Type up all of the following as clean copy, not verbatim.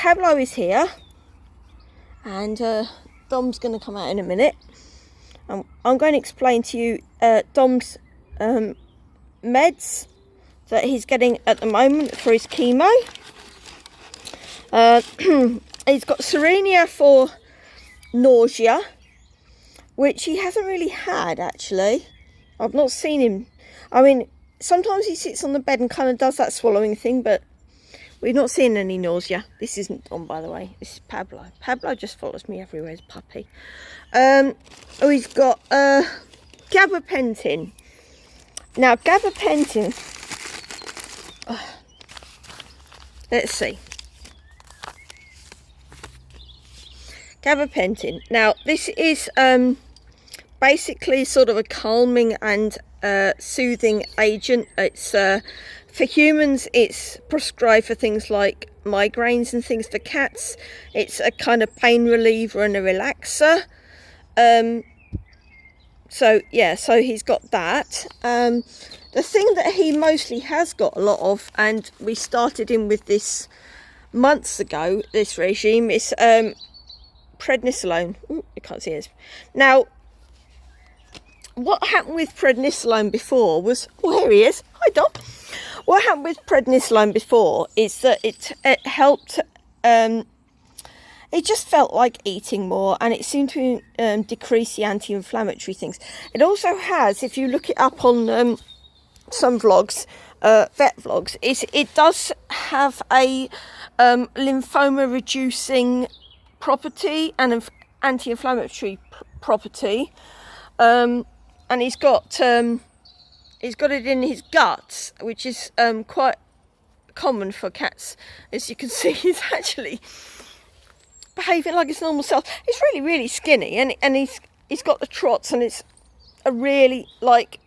Pablo is here, and Dom's going to come out in a minute. I'm going to explain to you Dom's meds that he's getting at the moment for his chemo. He's got Serenia for nausea, which he hasn't really had, actually. I've not seen him. I mean, sometimes he sits on the bed and kind of does that swallowing thing, but we've not seen any nausea. This isn't Dom, by the way. This is Pablo. Pablo just follows me everywhere, his puppy. He's got gabapentin. Now, gabapentin... let's see. Gabapentin. Now, this is basically sort of a calming and soothing agent. It's for humans, it's prescribed for things like migraines and things. For cats, it's a kind of pain reliever and a relaxer. So he's got that. The thing that he mostly has got a lot of, and we started in with this months ago, this regime, is prednisolone. Ooh, I can't see this. Now, what happened with prednisolone before was... Oh, here he is. Hi, Dom. What happened with prednisolone before is that it helped... it just felt like eating more, and it seemed to decrease the anti-inflammatory things. It also has, if you look it up on some vlogs, vet vlogs, it does have a lymphoma-reducing property and an anti-inflammatory property. And he's got it in his guts, which is quite common for cats. As you can see, he's actually behaving like his normal self. He's really, really skinny, and he's got the trots, and it's a really, like,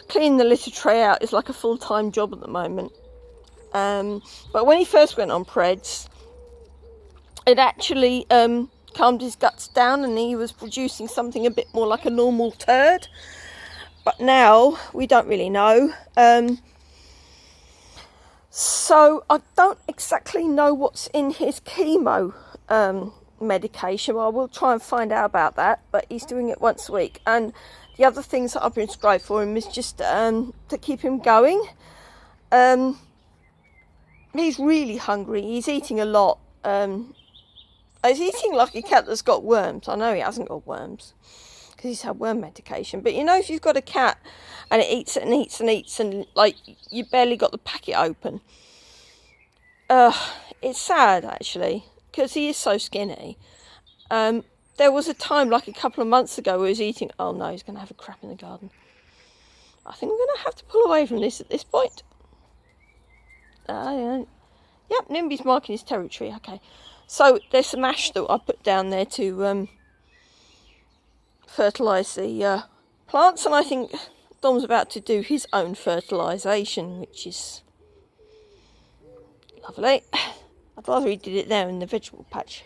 cleaning the litter tray out is like a full-time job at the moment. But when he first went on Preds, it actually calmed his guts down, and he was producing something a bit more like a normal turd. But now we don't really know. So I don't exactly know what's in his chemo medication. Well, I will try and find out about that, but he's doing it once a week. And the other things that I've prescribed for him is just to keep him going. He's really hungry. He's eating a lot. He's eating like a cat that's got worms. I know he hasn't got worms because he's had worm medication. But you know, if you've got a cat and it eats and eats and eats, and like you barely got the packet open, it's sad actually, because he is so skinny. There was a time like a couple of months ago where he was eating... Oh no, he's going to have a crap in the garden. I think we're going to have to pull away from this at this point. Yeah. Yep, Nimby's marking his territory. Okay. So there's some ash that I put down there to fertilise the plants, and I think Dom's about to do his own fertilisation, which is lovely. I'd rather he did it there in the vegetable patch.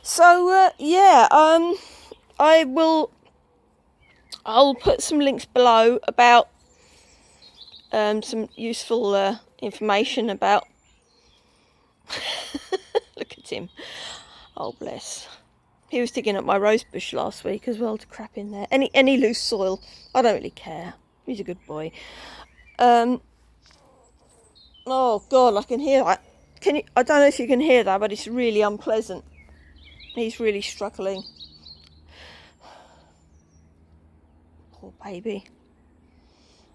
So I'll put some links below about some useful information about... Look at him. Oh, bless. He was digging up my rose bush last week as well to crap in there. Any loose soil, I don't really care. He's a good boy. Oh God, I can hear that. I don't know if you can hear that, but it's really unpleasant. He's really struggling. Poor baby.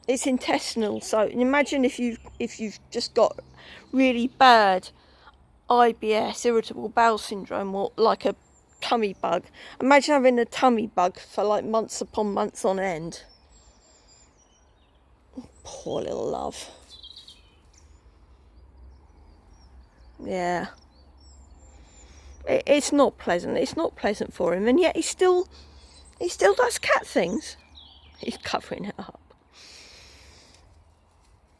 It's intestinal, so imagine if you've just got really bad IBS, irritable bowel syndrome, or like a tummy bug. Imagine having a tummy bug for like months upon months on end. Poor little love. Yeah. It's not pleasant. It's not pleasant for him, and yet he still does cat things. He's covering it up.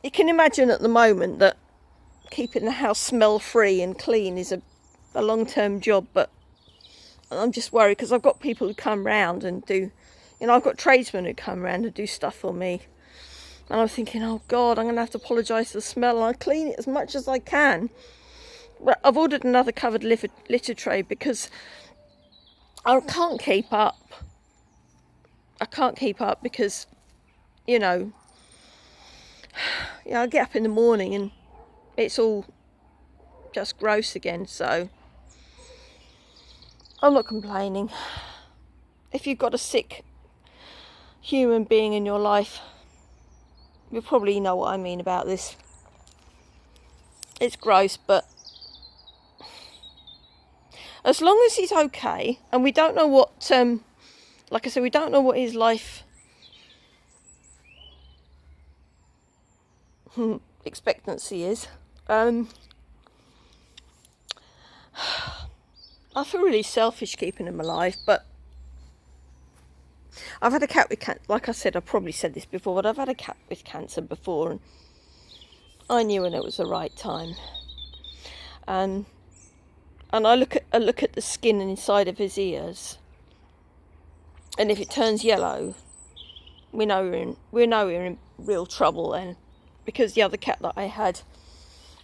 You can imagine at the moment that keeping the house smell-free and clean is a long-term job, but I'm just worried because I've got people who come round and do, I've got tradesmen who come round and do stuff for me. And I'm thinking, oh God, I'm going to have to apologise for the smell, and I clean it as much as I can. I've ordered another covered litter tray because I can't keep up. I can't keep up because, you know, I get up in the morning and it's all just gross again, so I'm not complaining. If you've got a sick human being in your life, you probably know what I mean about this. It's gross, but as long as he's okay, and we don't know what, like I said, we don't know what his life expectancy is. I feel really selfish keeping him alive, but I've had a cat with cancer. Like I said, I've probably said this before, but I've had a cat with cancer before, and I knew when it was the right time. And I look at the skin inside of his ears, and if it turns yellow, we know we're in real trouble then, because the other cat that I had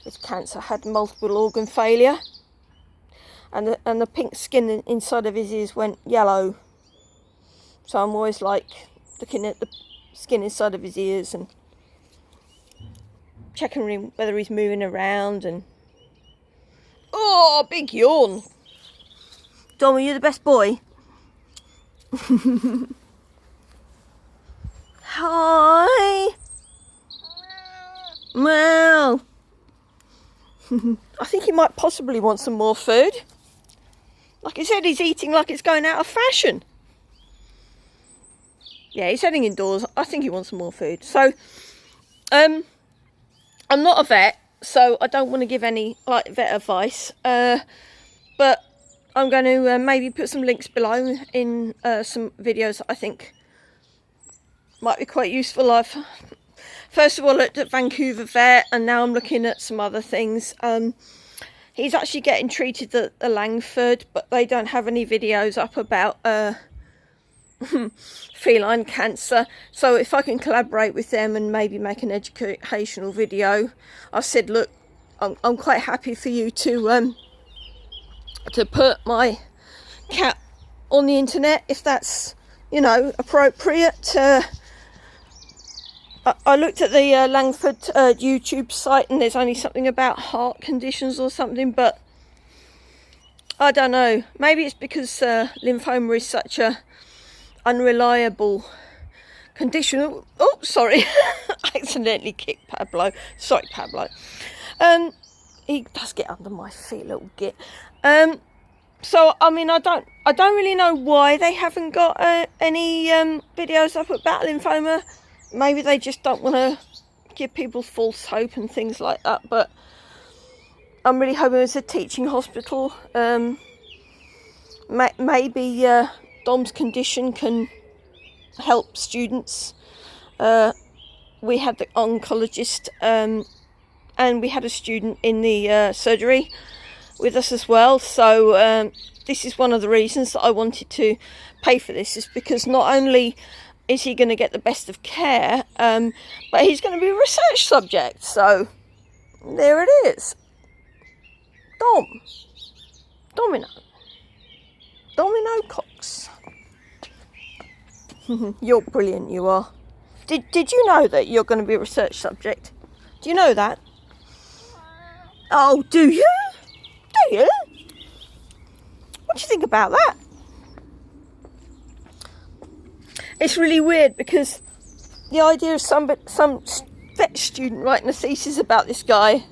with cancer had multiple organ failure, and the pink skin inside of his ears went yellow. So I'm always like looking at the skin inside of his ears and checking whether he's moving around. And oh, big yawn. Dom, are you the best boy? Hi. Well, I think he might possibly want some more food. Like I said, he's eating like it's going out of fashion. Yeah, he's heading indoors. I think he wants some more food. So, I'm not a vet, so I don't want to give any vet advice. But I'm going to maybe put some links below in some videos that I think might be quite useful. I've first of all looked at Vancouver Vet, and now I'm looking at some other things. He's actually getting treated at Langford, but they don't have any videos up about feline cancer. So if I can collaborate with them and maybe make an educational video, I said, look, I'm quite happy for you to put my cat on the internet if that's, you know, appropriate. I looked at the Langford YouTube site, and there's only something about heart conditions or something, but I don't know. Maybe it's because lymphoma is such a unreliable condition. Oh, sorry. I accidentally kicked Pablo. Sorry, Pablo. He does get under my feet, little git. So I mean, I don't really know why they haven't got any videos up about lymphoma. Maybe they just don't want to give people false hope and things like that. But I'm really hoping it's a teaching hospital. Maybe Dom's condition can help students. We had the oncologist, and we had a student in the surgery with us as well. So this is one of the reasons that I wanted to pay for this, is because not only is he going to get the best of care, but he's going to be a research subject. So there it is. Domino Cox. You're brilliant, you are. Did you know that you're going to be a research subject? Do you know that? Oh, do you? Do you? What do you think about that? It's really weird, because the idea of some vet student writing a thesis about this guy,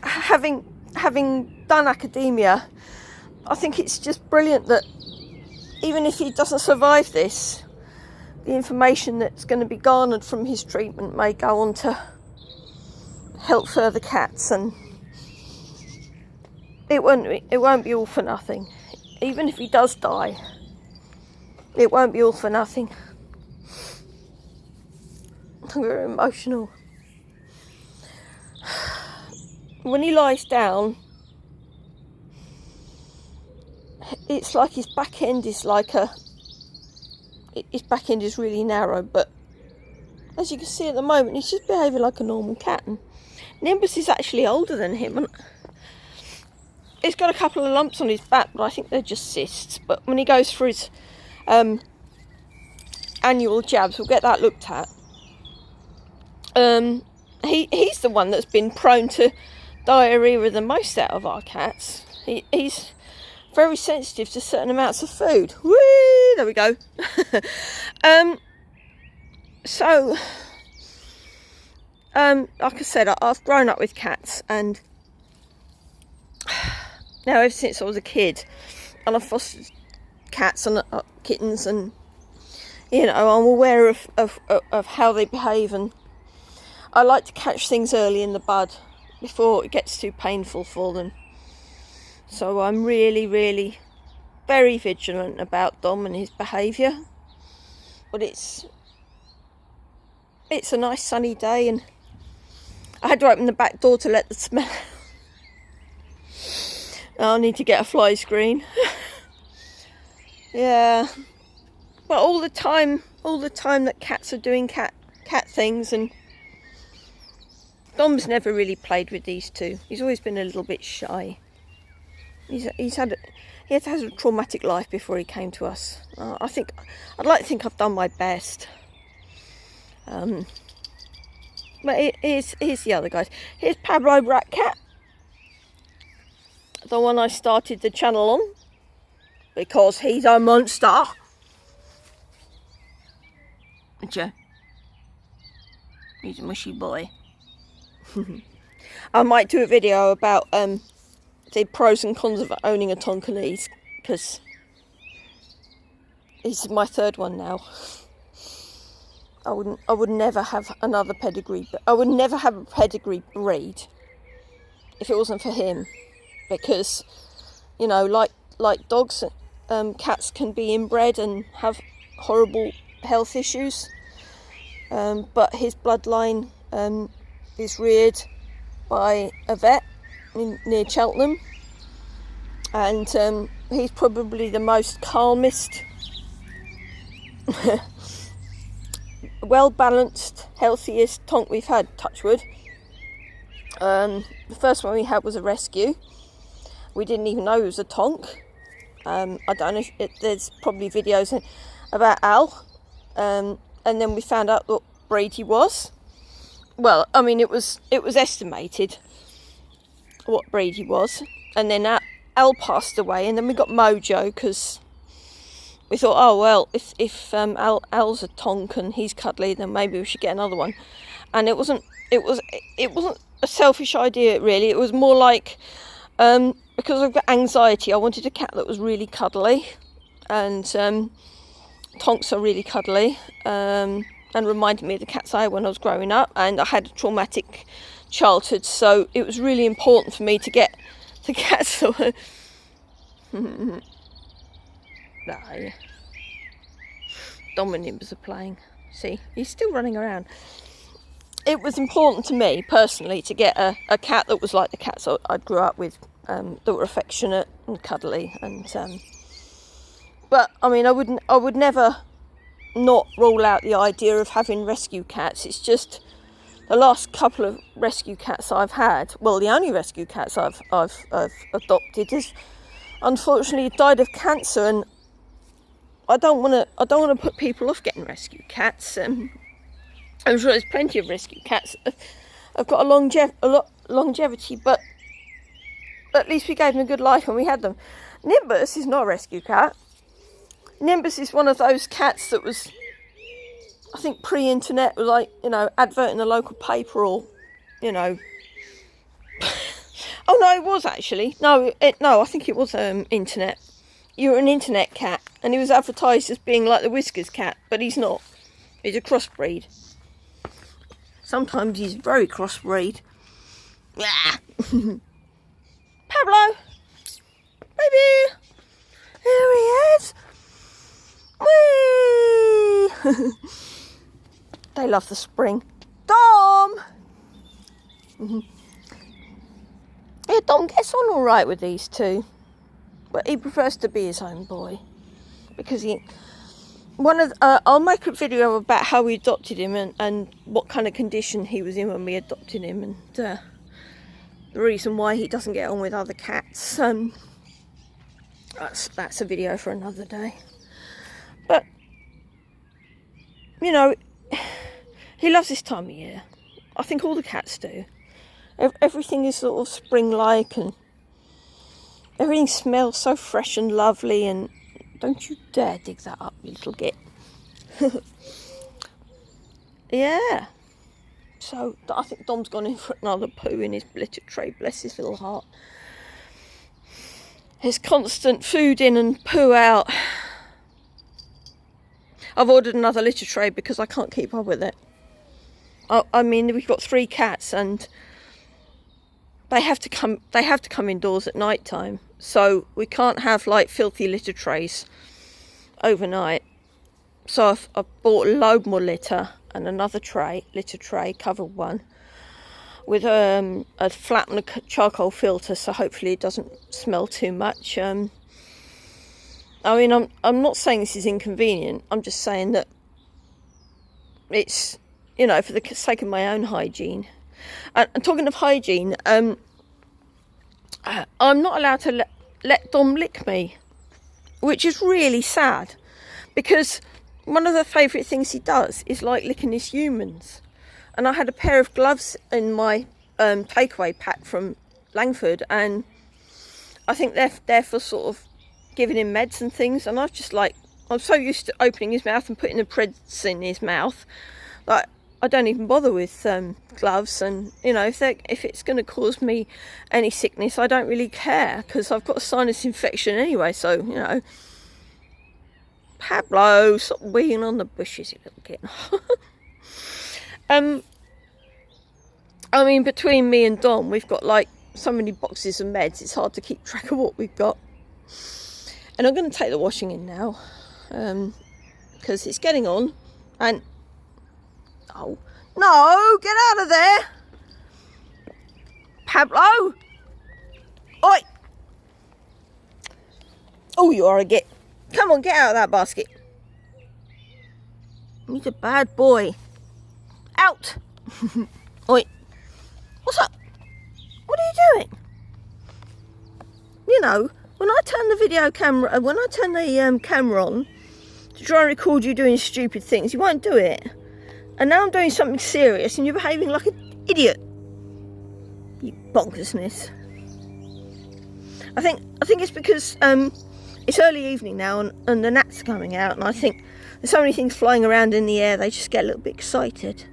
having done academia, I think it's just brilliant that even if he doesn't survive this, the information that's going to be garnered from his treatment may go on to help further cats, and it won't be all for nothing. Even if he does die, it won't be all for nothing. I'm very emotional. When he lies down, it's like his back end is really narrow, but as you can see at the moment, he's just behaving like a normal cat. And Nimbus is actually older than him, and he's got a couple of lumps on his back, but I think they're just cysts. But when he goes for his annual jabs, we'll get that looked at. He's the one that's been prone to diarrhea the most out of our cats. He's very sensitive to certain amounts of food. Whee! There we go. So, like I said, I've grown up with cats, and now ever since I was a kid, and I've fostered cats and kittens, and you know, I'm aware of how they behave, and I like to catch things early in the bud before it gets too painful for them. So I'm really, really very vigilant about Dom and his behaviour. But it's a nice sunny day, and I had to open the back door to let the smell. I need to get a fly screen. Yeah. But all the time that cats are doing cat things, and Dom's never really played with these two. He's always been a little bit shy. He had a traumatic life before he came to us. I'd like to think I've done my best. But here's the other guys. Here's Pablo Rat Cat, the one I started the channel on because he's a monster. He's a mushy boy. I might do a video about the pros and cons of owning a Tonkinese, because he's my third one now. I would never have another pedigree. I would never have a pedigree breed if it wasn't for him, because you know, like dogs, cats can be inbred and have horrible health issues. But his bloodline is reared by a vet near Cheltenham, and he's probably the most calmest, well balanced, healthiest tonk we've had, touch wood. The first one we had was a rescue. We didn't even know it was a tonk. I don't know if there's probably videos about Al, and then we found out what breed he was. Well, I mean, it was estimated what breed he was, and then Al passed away, and then we got Mojo, because we thought, oh well, if Al's a tonk and he's cuddly, then maybe we should get another one. And it wasn't a selfish idea, really. It was more like, because I've got anxiety, I wanted a cat that was really cuddly, and tonks are really cuddly, and reminded me of the cats I had when I was growing up, and I had a traumatic childhood, so it was really important for me to get the cats that were no. Dom and Nimbus are playing. See, he's still running around. It was important to me personally to get a cat that was like the cats I grew up with, that were affectionate and cuddly, and but I mean, I would never not rule out the idea of having rescue cats. It's just the last couple of rescue cats I've had, well, the only rescue cats I've adopted, is unfortunately died of cancer, and I don't want to put people off getting rescue cats. I'm sure there's plenty of rescue cats. I've got a longevity, but at least we gave them a good life when we had them. Nimbus is not a rescue cat. Nimbus is one of those cats that was, I think, pre-internet, was like, you know, advert in the local paper, or, you know. Oh no, it was actually. No, I think it was internet. You were an internet cat, and he was advertised as being like the Whiskers cat, but he's not. He's a crossbreed. Sometimes he's very crossbreed. Pablo, baby, here he is. Whee! They love the spring. Dom! Yeah, Dom gets on all right with these two, but he prefers to be his own boy, because I'll make a video about how we adopted him, and what kind of condition he was in when we adopted him, and the reason why he doesn't get on with other cats. That's a video for another day. But, you know, he loves this time of year. I think all the cats do. Everything is sort of spring-like, and everything smells so fresh and lovely, and don't you dare dig that up, you little git. Yeah. So I think Dom's gone in for another poo in his litter tray, bless his little heart. His constant food in and poo out. I've ordered another litter tray because I can't keep up with it. I mean, we've got 3 cats, and they have to come indoors at night time, so we can't have like filthy litter trays overnight. So I've bought a load more litter and another litter tray, covered one, with a flat and a charcoal filter, so hopefully it doesn't smell too much. I mean, I'm not saying this is inconvenient. I'm just saying that it's, you know, for the sake of my own hygiene. And talking of hygiene, I'm not allowed to let Dom lick me, which is really sad, because one of the favourite things he does is like licking his humans. And I had a pair of gloves in my takeaway pack from Langford, and I think they're for sort of giving him meds and things, and I'm so used to opening his mouth and putting the preds in his mouth, like I don't even bother with gloves. And you know, if it's going to cause me any sickness, I don't really care, because I've got a sinus infection anyway. So you know, Pablo, stop weeing on the bushes, you little kid. I mean, between me and Dom, we've got like so many boxes of meds, it's hard to keep track of what we've got. And I'm going to take the washing in now, because it's getting on. And oh no, get out of there, Pablo! Oi! Oh, you are a git. Come on, get out of that basket. He's a bad boy. Out! Oi! What's up? What are you doing? You know, when I turn the camera on to try and record you doing stupid things, you won't do it. And now I'm doing something serious and you're behaving like an idiot. You bonkersness. I think it's because it's early evening now, and the gnats are coming out, and I think there's so many things flying around in the air, they just get a little bit excited.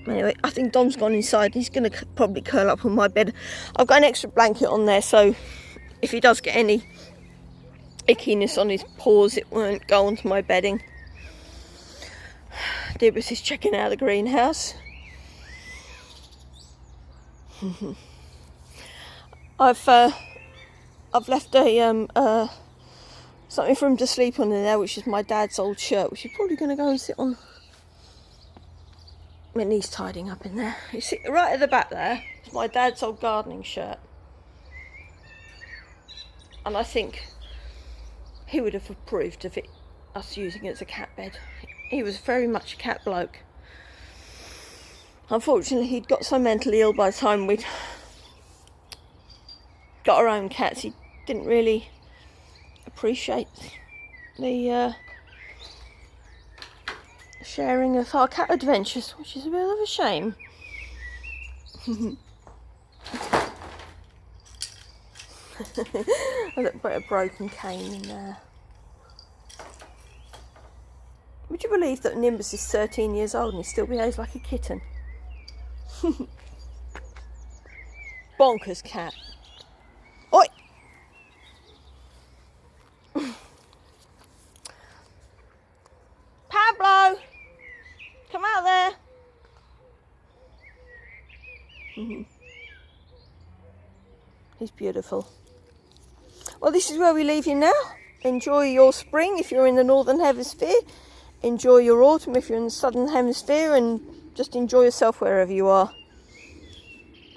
Anyway, I think Dom's gone inside. He's going to probably curl up on my bed. I've got an extra blanket on there, so if he does get any ickiness on his paws, it won't go onto my bedding. Dibus is checking out the greenhouse. I've left a something for him to sleep on in there, which is my dad's old shirt, which he's probably going to go and sit on when he's tidying up in there. You see, right at the back there is my dad's old gardening shirt, and I think he would have approved of us using it as a cat bed. He was very much a cat bloke. Unfortunately, he'd got so mentally ill by the time we'd got our own cats, he didn't really appreciate the sharing of our cat adventures, which is a bit of a shame. A little bit of broken cane in there. Would you believe that Nimbus is 13 years old and he still behaves like a kitten? Bonkers cat. Oi! Pablo! Come out there! He's beautiful. Well, this is where we leave you now. Enjoy your spring if you're in the northern hemisphere. Enjoy your autumn if you're in the southern hemisphere, and just enjoy yourself wherever you are.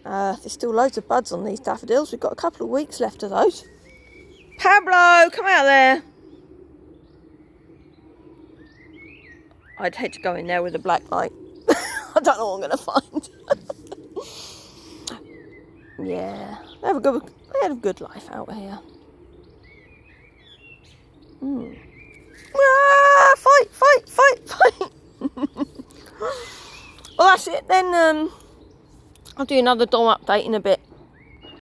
There's still loads of buds on these daffodils. We've got a couple of weeks left of those. Pablo, come out there. I'd hate to go in there with a black light. I don't know what I'm going to find. Yeah, they had a good life out here. Ah, fight. Well, that's it then. I'll do another dom update in a bit.